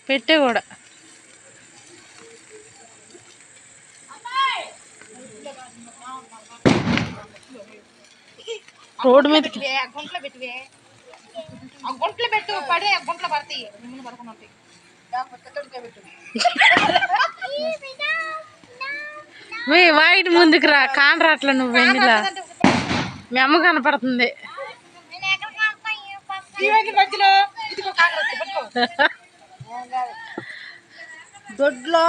పెట్టే కూడా రోడ్డు మీదకి గుంట్లో పెట్టు పడే గుంట్లో పడతాయి పడుకున్నట్టు మీ వాయిట్ ముందుకు రా కాన్ రాట్ల నువ్వు వెన్నెలా మీ అమ్మ కనపడుతుంది దొడ్లో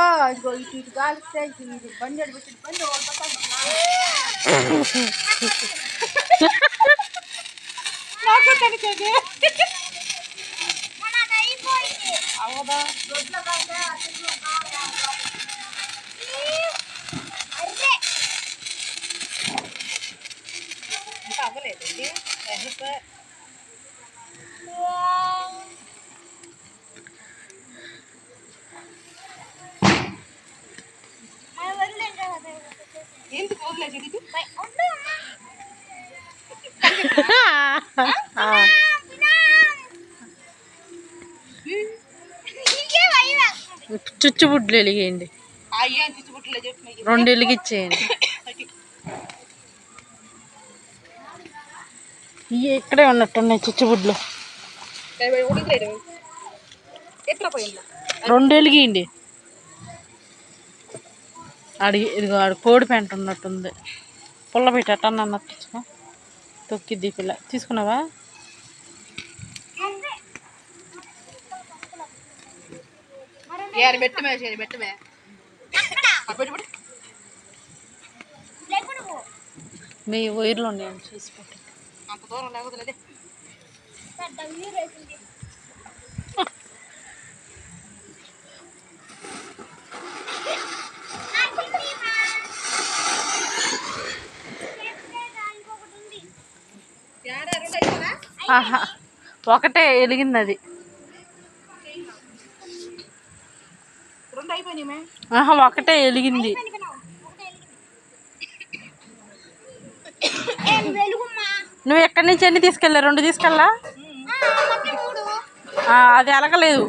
ఇటు గాలిస్తే బండి పెట్టి బండి అవదా దొడ్లో ఇంకా అవ్వలేదండి ఎందుకు వదిలేదు చుచ్చుబుడ్లు వెలిగేయండి 2 వెలిగిచ్చేయండి ఇక్కడే ఉన్నట్టున్నాయి చుచ్చుబుడ్లు 2 వెలిగియండి ఇదిగో ఆడు కోడి పెంట ఉన్నట్టుంది పుల్ల పెట్టేటన్న అన్నట్టు తొక్కిద్ది పిల్ల తీసుకున్నావా మీ వైర్లు ఉన్నాయండి చూసి పెట్టండి అంత దూరం లేకపోతే ఒకటే వెలిగింది అది ఒకటే వెలిగింది నువ్వు ఎక్కడి నుంచి ఎన్ని తీసుకెళ్ళా 2 తీసుకెళ్ళా అది ఎలగలేదు